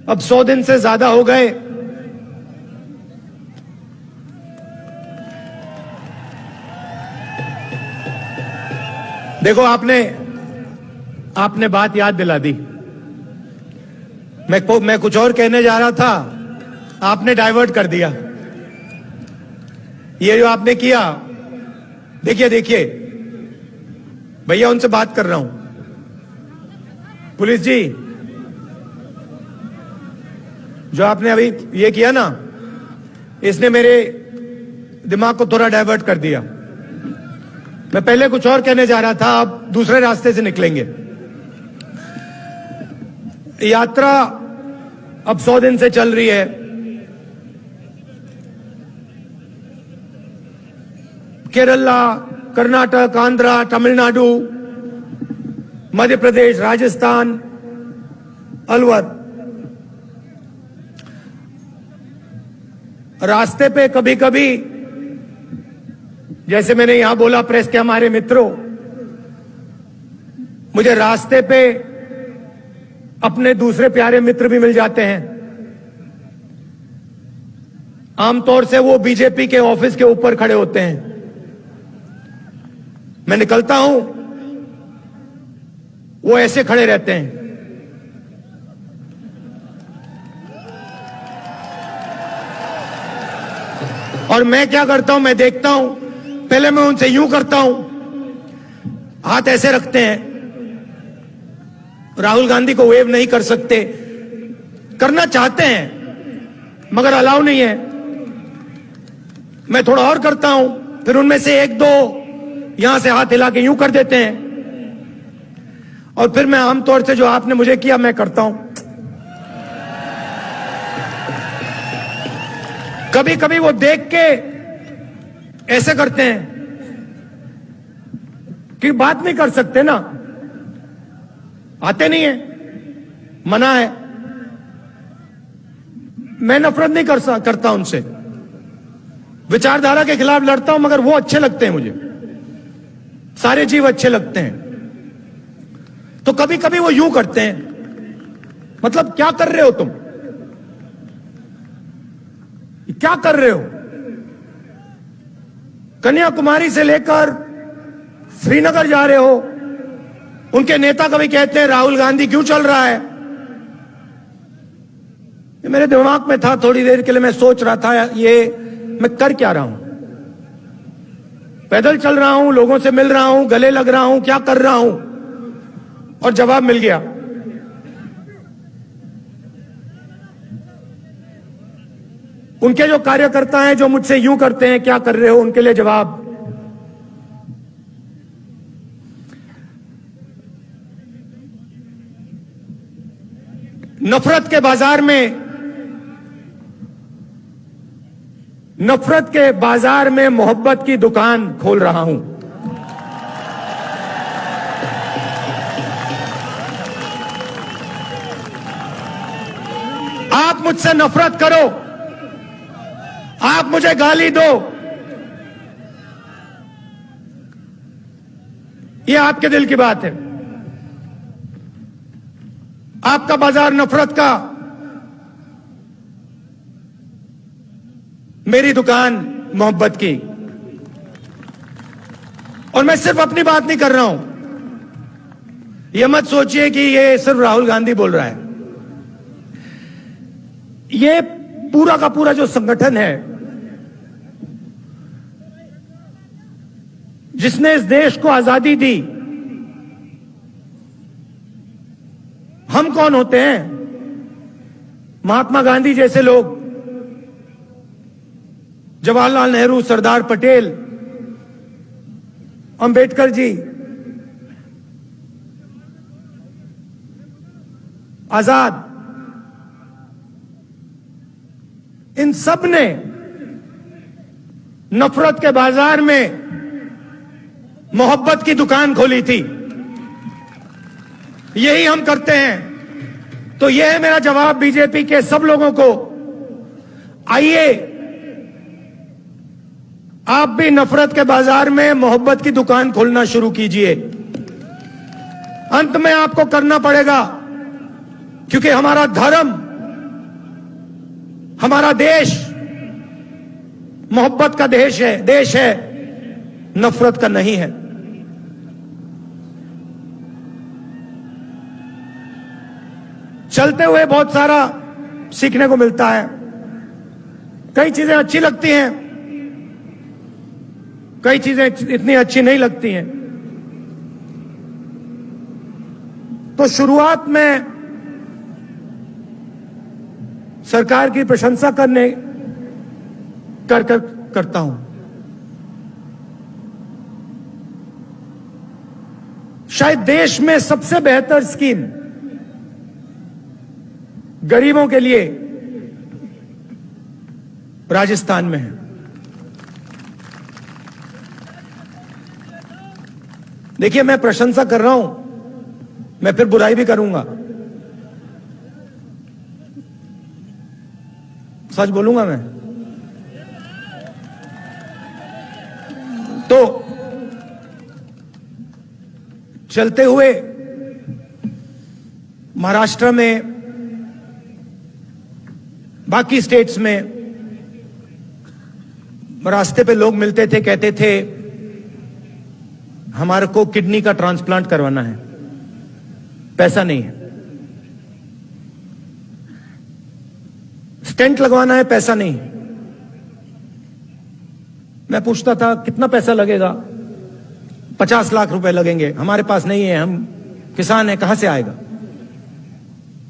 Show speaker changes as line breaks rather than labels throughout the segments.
अब 100 दिन से ज्यादा हो गए। देखो, आपने बात याद दिला दी। मैं कुछ और कहने जा रहा था, आपने डाइवर्ट कर दिया। ये जो आपने किया, देखिए भैया, उनसे बात कर रहा हूं। पुलिस जी, जो आपने अभी ये किया ना, इसने मेरे दिमाग को थोड़ा डाइवर्ट कर दिया। मैं पहले कुछ और कहने जा रहा था, अब दूसरे रास्ते से निकलेंगे। यात्रा अब 100 दिन से चल रही है। केरला, कर्नाटक, आंध्रा, तमिलनाडु, मध्य प्रदेश, राजस्थान, अलवर। रास्ते पे कभी कभी, जैसे मैंने यहां बोला प्रेस के हमारे मित्रों, मुझे रास्ते पे अपने दूसरे प्यारे मित्र भी मिल जाते हैं। आमतौर से वो बीजेपी के ऑफिस के ऊपर खड़े होते हैं। मैं निकलता हूं, वो ऐसे खड़े रहते हैं। और मैं क्या करता हूं, मैं देखता हूं, पहले मैं उनसे यूं करता हूं, हाथ ऐसे रखते हैं। राहुल गांधी को वेव नहीं कर सकते, करना चाहते हैं मगर अलाउ नहीं है। मैं थोड़ा और करता हूं, फिर उनमें से एक दो यहां से हाथ हिला के यूं कर देते हैं, और फिर मैं आमतौर से जो आपने मुझे किया मैं करता हूं। कभी कभी वो देख के ऐसे करते हैं कि बात नहीं कर सकते ना, आते नहीं है, मना है। मैं नफरत नहीं करता उनसे, विचारधारा के खिलाफ लड़ता हूं, मगर वो अच्छे लगते हैं मुझे, सारे जीव अच्छे लगते हैं। तो कभी कभी वो यूं करते हैं, मतलब क्या कर रहे हो तुम, क्या कर रहे हो? कन्याकुमारी से लेकर श्रीनगर जा रहे हो। उनके नेता कभी कहते हैं राहुल गांधी क्यों चल रहा है। ये मेरे दिमाग में था, थोड़ी देर के लिए मैं सोच रहा था, ये मैं कर क्या रहा हूं? पैदल चल रहा हूं, लोगों से मिल रहा हूं, गले लग रहा हूं, क्या कर रहा हूं? और जवाब मिल गया। उनके जो कार्यकर्ता हैं जो मुझसे यूं करते हैं, क्या कर रहे हो, उनके लिए जवाब। नफरत के बाजार में मोहब्बत की दुकान खोल रहा हूं। आप मुझसे नफरत करो, आप मुझे गाली दो, यह आपके दिल की बात है। आपका बाजार नफरत का, मेरी दुकान मोहब्बत की। और मैं सिर्फ अपनी बात नहीं कर रहा हूं, यह मत सोचिए कि यह सिर्फ राहुल गांधी बोल रहा है। यह पूरा का पूरा जो संगठन है जिसने इस देश को आजादी दी, हम कौन होते हैं? महात्मा गांधी जैसे लोग, जवाहरलाल नेहरू, सरदार पटेल, अंबेडकर जी, आजाद, इन सब ने नफरत के बाजार में मोहब्बत की दुकान खोली थी। यही हम करते हैं। तो यह है मेरा जवाब बीजेपी के सब लोगों को। आइए, आप भी नफरत के बाजार में मोहब्बत की दुकान खोलना शुरू कीजिए। अंत में आपको करना पड़ेगा, क्योंकि हमारा धर्म हमारा देश मोहब्बत का देश है, नफरत का नहीं है। चलते हुए बहुत सारा सीखने को मिलता है। कई चीजें अच्छी लगती हैं, कई चीजें इतनी अच्छी नहीं लगती हैं। तो शुरुआत में सरकार की प्रशंसा करता हूं। शायद देश में सबसे बेहतर स्कीम गरीबों के लिए राजस्थान में है। देखिए, मैं प्रशंसा कर रहा हूं, मैं फिर बुराई भी करूंगा, सच बोलूंगा मैं। तो चलते हुए महाराष्ट्र में, बाकी स्टेट्स में रास्ते पे लोग मिलते थे, कहते थे हमारे को किडनी का ट्रांसप्लांट करवाना है, पैसा नहीं है। स्टेंट लगवाना है, पैसा नहीं है। मैं पूछता था कितना पैसा लगेगा? 50 लाख रुपए लगेंगे। हमारे पास नहीं है, हम किसान हैं, कहां से आएगा?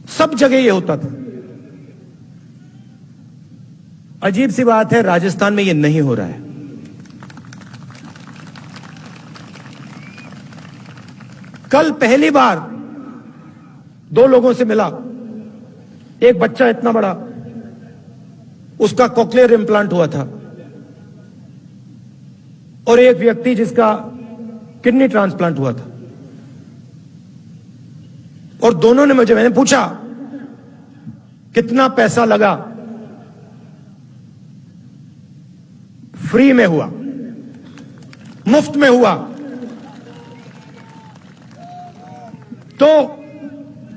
सब जगह ये होता था। अजीब सी बात है, राजस्थान में ये नहीं हो रहा है। कल पहली बार 2 लोगों से मिला। एक बच्चा इतना बड़ा, उसका कॉक्लियर इम्प्लांट हुआ था, और एक व्यक्ति जिसका किडनी ट्रांसप्लांट हुआ था। और दोनों ने मैंने पूछा कितना पैसा लगा? फ्री में हुआ, मुफ्त में हुआ। तो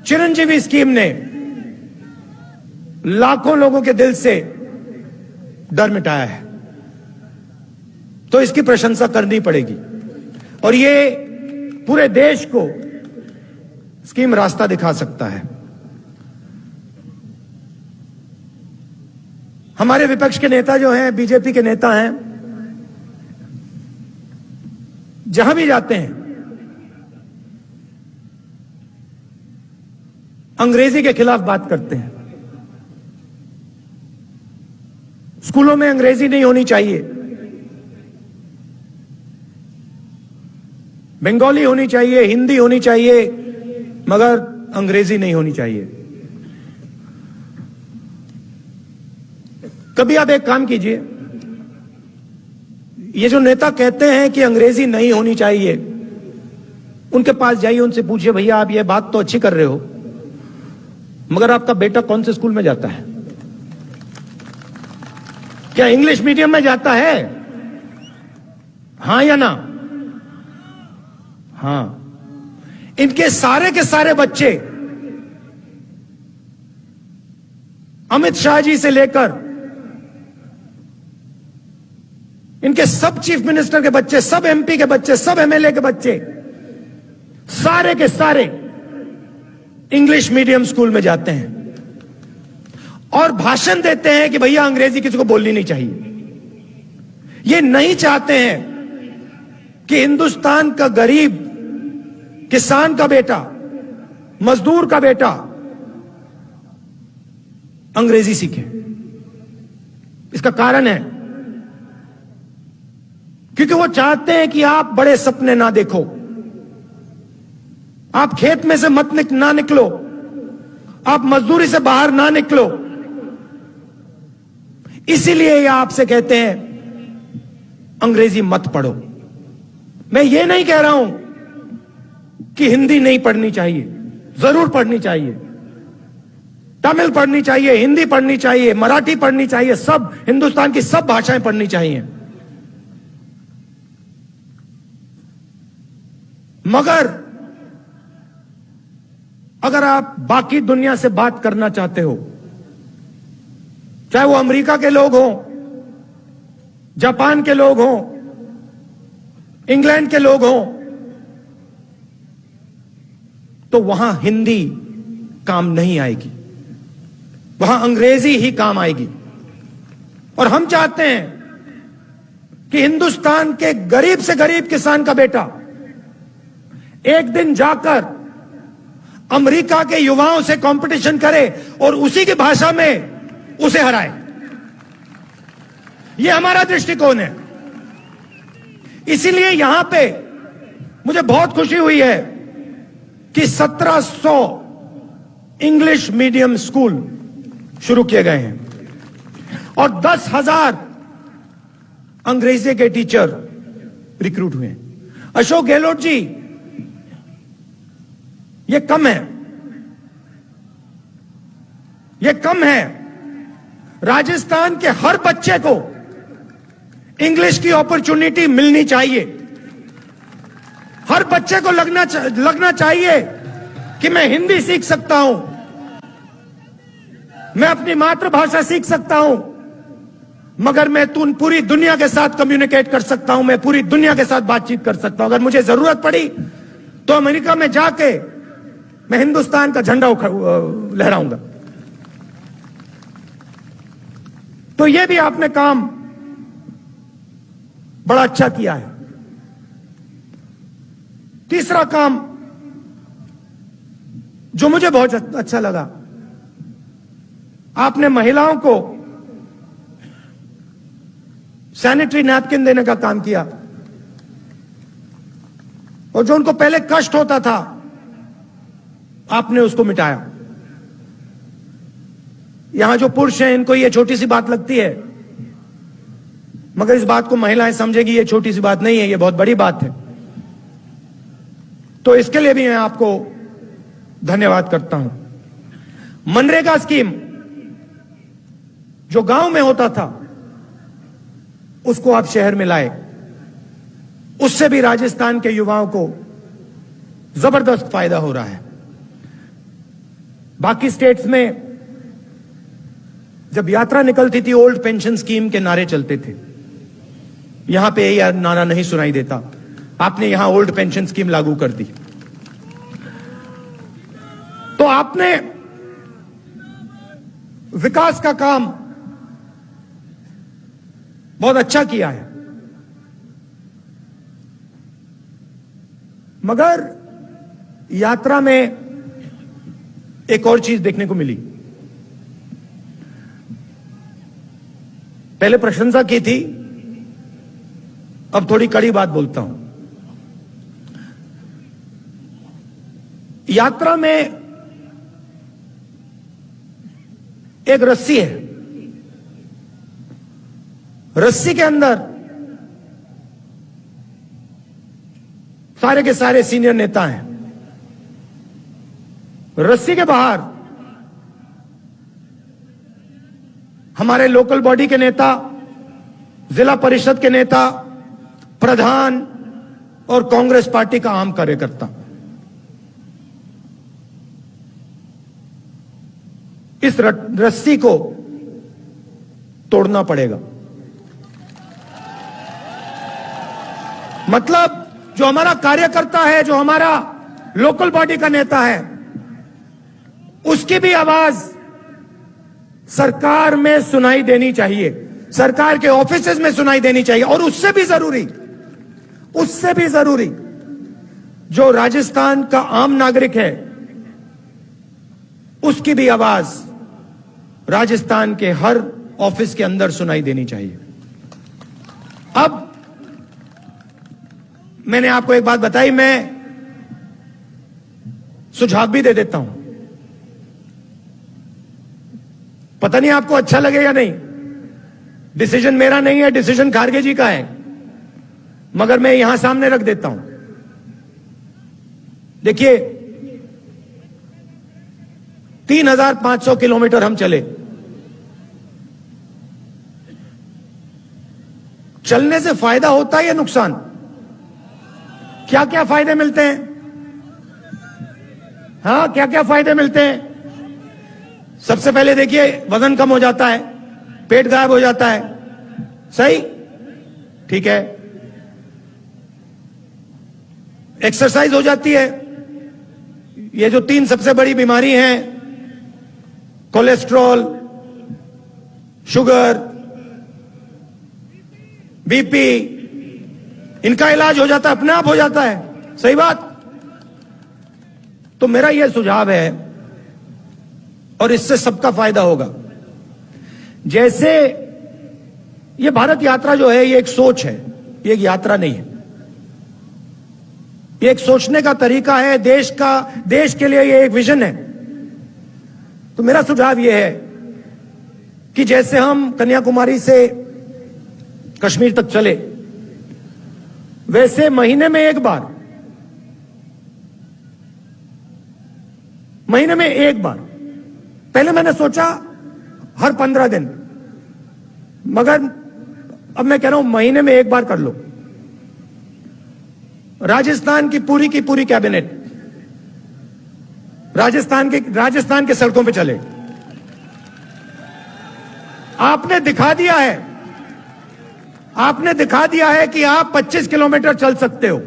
चिरंजीवी स्कीम ने लाखों लोगों के दिल से डर मिटाया है, तो इसकी प्रशंसा करनी पड़ेगी। और ये पूरे देश को स्कीम रास्ता दिखा सकता है। हमारे विपक्ष के नेता जो हैं, बीजेपी के नेता हैं, जहां भी जाते हैं अंग्रेजी के खिलाफ बात करते हैं। स्कूलों में अंग्रेजी नहीं होनी चाहिए, बंगाली होनी चाहिए, हिंदी होनी चाहिए, मगर अंग्रेजी नहीं होनी चाहिए। कभी आप एक काम कीजिए, ये जो नेता कहते हैं कि अंग्रेजी नहीं होनी चाहिए, उनके पास जाइए, उनसे पूछिए भैया आप ये बात तो अच्छी कर रहे हो, मगर आपका बेटा कौन से स्कूल में जाता है? क्या इंग्लिश मीडियम में जाता है? हां या ना? हां। इनके सारे के सारे बच्चे अमित शाह जी से लेकर इनके सब चीफ मिनिस्टर के बच्चे, सब एमपी के बच्चे, सब एमएलए के बच्चे, सारे के सारे इंग्लिश मीडियम स्कूल में जाते हैं और भाषण देते हैं कि भैया अंग्रेजी किसी को बोलनी नहीं चाहिए। ये नहीं चाहते हैं कि हिंदुस्तान का गरीब, किसान का बेटा, मजदूर का बेटा अंग्रेजी सीखे। इसका कारण है क्योंकि वो चाहते हैं कि आप बड़े सपने ना देखो, आप खेत में से ना निकलो, आप मजदूरी से बाहर ना निकलो। इसीलिए ये आपसे कहते हैं अंग्रेजी मत पढ़ो। मैं ये नहीं कह रहा हूं कि हिंदी नहीं पढ़नी चाहिए, जरूर पढ़नी चाहिए। तमिल पढ़नी चाहिए, हिंदी पढ़नी चाहिए, मराठी पढ़नी चाहिए, सब हिंदुस्तान की सब भाषाएं पढ़नी चाहिए। मगर अगर आप बाकी दुनिया से बात करना चाहते हो, चाहे वो अमेरिका के लोग हों, जापान के लोग हों, इंग्लैंड के लोग हों, तो वहां हिंदी काम नहीं आएगी, वहां अंग्रेजी ही काम आएगी। और हम चाहते हैं कि हिंदुस्तान के गरीब से गरीब किसान का बेटा एक दिन जाकर अमेरिका के युवाओं से कंपटीशन करे और उसी की भाषा में उसे हराए। यह हमारा दृष्टिकोण है। इसीलिए यहां पे मुझे बहुत खुशी हुई है कि 1700 इंग्लिश मीडियम स्कूल शुरू किए गए हैं और 10,000 अंग्रेजी के टीचर रिक्रूट हुए हैं। अशोक गहलोत जी, ये कम है, ये कम है। राजस्थान के हर बच्चे को इंग्लिश की अपॉर्चुनिटी मिलनी चाहिए। हर बच्चे को लगना चाहिए कि मैं हिंदी सीख सकता हूं, मैं अपनी मातृभाषा सीख सकता हूं, मगर मैं पूरी दुनिया के साथ कम्युनिकेट कर सकता हूं, मैं पूरी दुनिया के साथ बातचीत कर सकता हूं। अगर मुझे जरूरत पड़ी तो अमेरिका में जाके मैं हिंदुस्तान का झंडा लहराऊंगा। तो यह भी आपने काम बड़ा अच्छा किया है। तीसरा काम जो मुझे बहुत अच्छा लगा, आपने महिलाओं को सैनिटरी नैपकिन देने का काम किया और जो उनको पहले कष्ट होता था आपने उसको मिटाया। यहां जो पुरुष हैं इनको ये छोटी सी बात लगती है, मगर इस बात को महिलाएं समझेगी ये छोटी सी बात नहीं है, ये बहुत बड़ी बात है। तो इसके लिए भी मैं आपको धन्यवाद करता हूं। मनरेगा स्कीम जो गांव में होता था उसको आप शहर में लाए, उससे भी राजस्थान के युवाओं को जबरदस्त फायदा हो रहा है। बाकी स्टेट्स में जब यात्रा निकलती थी ओल्ड पेंशन स्कीम के नारे चलते थे, यहां पे यह नारा नहीं सुनाई देता। आपने यहां ओल्ड पेंशन स्कीम लागू कर दी, तो आपने विकास का काम बहुत अच्छा किया है। मगर यात्रा में एक और चीज देखने को मिली। पहले प्रशंसा की थी, अब थोड़ी कड़ी बात बोलता हूं। यात्रा में एक रस्सी है, रस्सी के अंदर सारे के सारे सीनियर नेता हैं, रस्सी के बाहर हमारे लोकल बॉडी के नेता, जिला परिषद के नेता, प्रधान और कांग्रेस पार्टी का आम कार्यकर्ता। इस रस्सी को तोड़ना पड़ेगा। मतलब जो हमारा कार्यकर्ता है, जो हमारा लोकल बॉडी का नेता है, उसकी भी आवाज सरकार में सुनाई देनी चाहिए, सरकार के ऑफिसेज में सुनाई देनी चाहिए। और उससे भी जरूरी जो राजस्थान का आम नागरिक है, उसकी भी आवाज राजस्थान के हर ऑफिस के अंदर सुनाई देनी चाहिए। अब मैंने आपको एक बात बताई, मैं सुझाव भी दे देता हूं, पता नहीं आपको अच्छा लगे या नहीं। डिसीजन मेरा नहीं है, डिसीजन खारगे जी का है, मगर मैं यहां सामने रख देता हूं। देखिए, 3,500 किलोमीटर हम चले, चलने से फायदा होता है या नुकसान? क्या क्या फायदे मिलते हैं? हाँ, क्या क्या फायदे मिलते हैं? सबसे पहले देखिए, वजन कम हो जाता है, पेट गायब हो जाता है, सही, ठीक है, एक्सरसाइज हो जाती है। ये जो 3 सबसे बड़ी बीमारी हैं, कोलेस्ट्रॉल, शुगर, बीपी, इनका इलाज हो जाता है, अपने आप हो जाता है, सही बात। तो मेरा यह सुझाव है, और इससे सबका फायदा होगा। जैसे ये भारत यात्रा जो है, ये एक सोच है, ये एक यात्रा नहीं है। ये एक सोचने का तरीका है, देश के लिए ये एक विजन है। तो मेरा सुझाव ये है कि जैसे हम कन्याकुमारी से कश्मीर तक चले, वैसे महीने में एक बार पहले मैंने सोचा हर 15 दिन, मगर अब मैं कह रहा हूं महीने में एक बार कर लो। राजस्थान की पूरी कैबिनेट राजस्थान के सड़कों पे चले। आपने दिखा दिया है कि आप 25 किलोमीटर चल सकते हो।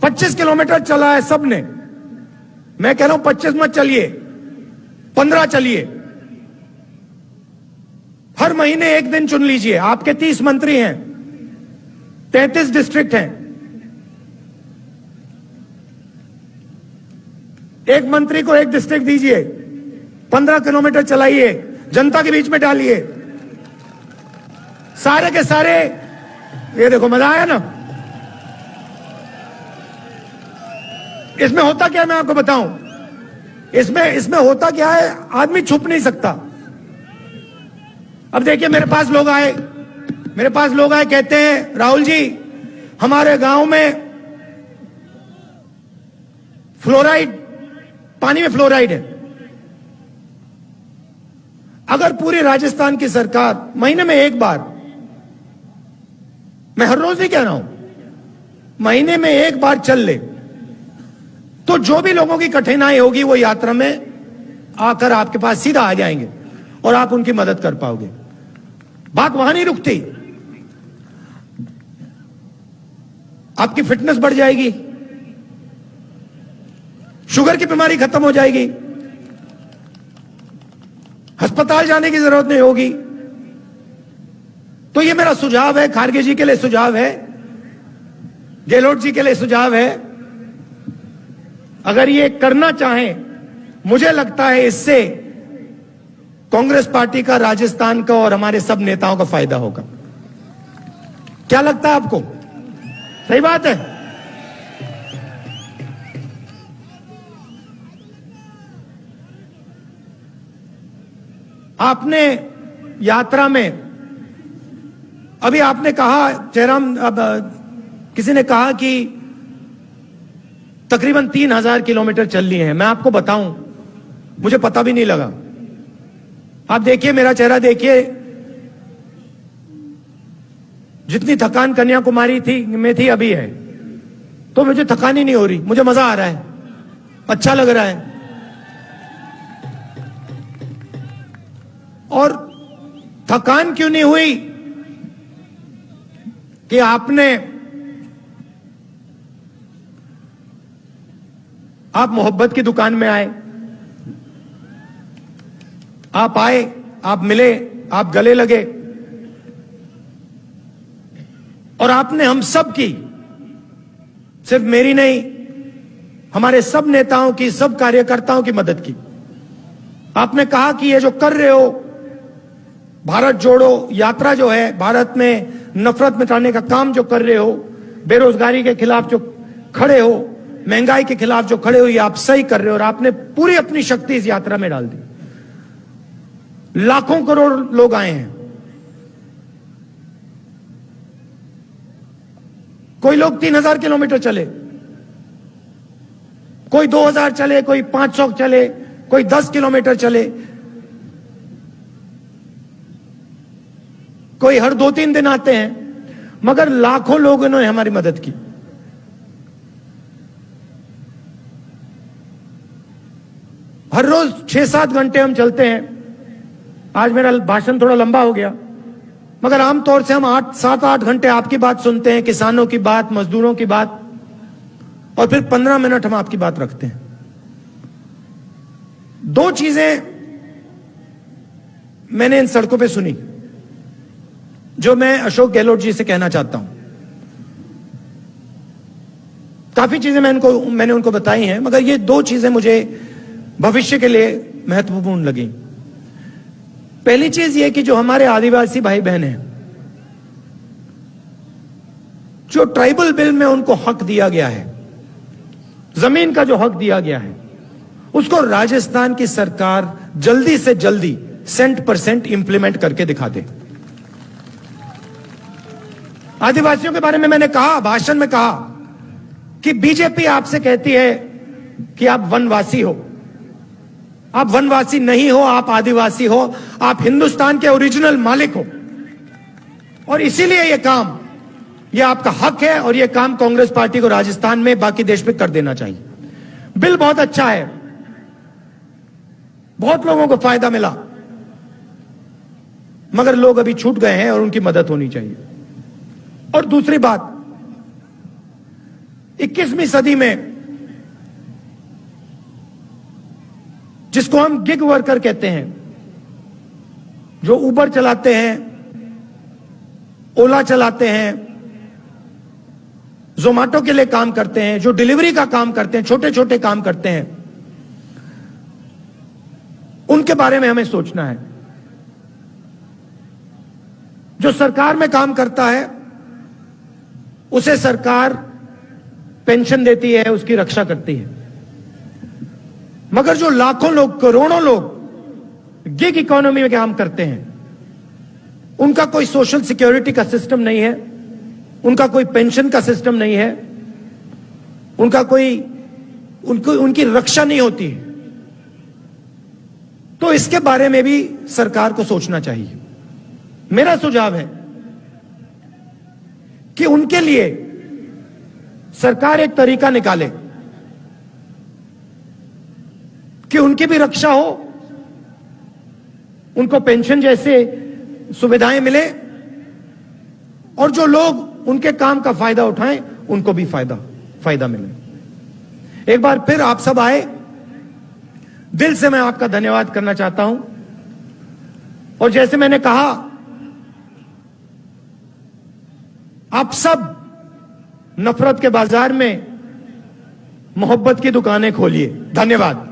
25 किलोमीटर चला है सबने। मैं कह रहा हूं 25 मत चलिए, 15 चलिए। हर महीने एक दिन चुन लीजिए। आपके 30 मंत्री हैं, 33 डिस्ट्रिक्ट हैं। एक मंत्री को एक डिस्ट्रिक्ट दीजिए, 15 किलोमीटर चलाइए, जनता के बीच में डालिए, सारे के सारे। ये देखो, मजा आया ना। इसमें होता क्या है मैं आपको बताऊं। इसमें होता क्या है, आदमी छुप नहीं सकता। अब देखिए, मेरे पास लोग आए कहते हैं, राहुल जी हमारे गांव में पानी में फ्लोराइड है। अगर पूरी राजस्थान की सरकार महीने में एक बार, मैं हर रोज नहीं कह रहा हूं, महीने में एक बार चल ले, तो जो भी लोगों की कठिनाई होगी वो यात्रा में आकर आपके पास सीधा आ जाएंगे और आप उनकी मदद कर पाओगे। बात वहां नहीं रुकती। आपकी फिटनेस बढ़ जाएगी, शुगर की बीमारी खत्म हो जाएगी, अस्पताल जाने की जरूरत नहीं होगी। तो ये मेरा सुझाव है, खारगे जी के लिए सुझाव है, गहलोत जी के लिए सुझाव है। अगर ये करना चाहें, मुझे लगता है इससे कांग्रेस पार्टी का, राजस्थान का और हमारे सब नेताओं का फायदा होगा। क्या लगता है आपको? सही बात है। आपने यात्रा में, अभी आपने कहा जयराम, अब किसी ने कहा कि तकरीबन 3000 किलोमीटर चल लिए हैं। मैं आपको बताऊं, मुझे पता भी नहीं लगा। आप देखिए, मेरा चेहरा देखिए, जितनी थकान कन्याकुमारी में थी अभी है, तो मुझे थकान ही नहीं हो रही। मुझे मजा आ रहा है, अच्छा लग रहा है। और थकान क्यों नहीं हुई कि आप मोहब्बत की दुकान में आए, आप आए, आप मिले, आप गले लगे, और आपने हम सब की, सिर्फ मेरी नहीं, हमारे सब नेताओं की, सब कार्यकर्ताओं की मदद की। आपने कहा कि ये जो कर रहे हो, भारत जोड़ो यात्रा जो है, भारत में नफरत मिटाने का काम जो कर रहे हो, बेरोजगारी के खिलाफ जो खड़े हो, महंगाई के खिलाफ जो खड़े हो, ये आप सही कर रहे हो। और आपने पूरी अपनी शक्ति इस यात्रा में डाल दी। लाखों करोड़ लोग आए हैं। कोई लोग 3000 किलोमीटर चले, कोई 2000 चले, कोई 500 चले, कोई 10 किलोमीटर चले, कोई हर 2-3 दिन आते हैं, मगर लाखों लोगों ने हमारी मदद की। हर रोज 6-7 घंटे हम चलते हैं। आज मेरा भाषण थोड़ा लंबा हो गया, मगर आमतौर से हम 7-8 घंटे आपकी बात सुनते हैं, किसानों की बात, मजदूरों की बात, और फिर 15 मिनट हम आपकी बात रखते हैं। दो चीजें मैंने इन सड़कों पे सुनी जो मैं अशोक गहलोत जी से कहना चाहता हूं। काफी चीजें मैंने उनको बताई हैं, मगर ये दो चीजें मुझे भविष्य के लिए महत्वपूर्ण लगी। पहली चीज ये कि जो हमारे आदिवासी भाई बहन हैं, जो ट्राइबल बिल में उनको हक दिया गया है, जमीन का जो हक दिया गया है, उसको राजस्थान की सरकार जल्दी से जल्दी 100% इंप्लीमेंट करके दिखा दे। आदिवासियों के बारे में मैंने कहा, भाषण में कहा कि बीजेपी आपसे कहती है कि आप वनवासी हो। आप वनवासी नहीं हो, आप आदिवासी हो, आप हिंदुस्तान के ओरिजिनल मालिक हो, और इसीलिए यह आपका हक है, और यह काम कांग्रेस पार्टी को राजस्थान में, बाकी देश में कर देना चाहिए। बिल बहुत अच्छा है, बहुत लोगों को फायदा मिला, मगर लोग अभी छूट गए हैं और उनकी मदद होनी चाहिए। और दूसरी बात, 21वीं सदी में जिसको हम गिग वर्कर कहते हैं, जो उबर चलाते हैं, ओला चलाते हैं, जोमेटो के लिए काम करते हैं, जो डिलीवरी का काम करते हैं, छोटे छोटे काम करते हैं, उनके बारे में हमें सोचना है। जो सरकार में काम करता है उसे सरकार पेंशन देती है, उसकी रक्षा करती है, मगर जो लाखों लोग, करोड़ों लोग गिग इकोनॉमी में काम करते हैं, उनका कोई सोशल सिक्योरिटी का सिस्टम नहीं है, उनका कोई पेंशन का सिस्टम नहीं है, उनकी रक्षा नहीं होती है। तो इसके बारे में भी सरकार को सोचना चाहिए। मेरा सुझाव है कि उनके लिए सरकार एक तरीका निकाले कि उनकी भी रक्षा हो, उनको पेंशन जैसे सुविधाएं मिले, और जो लोग उनके काम का फायदा उठाएं उनको भी फायदा मिले। एक बार फिर आप सब आए, दिल से मैं आपका धन्यवाद करना चाहता हूं। और जैसे मैंने कहा, आप सब नफरत के बाजार में मोहब्बत की दुकानें खोलिए। धन्यवाद।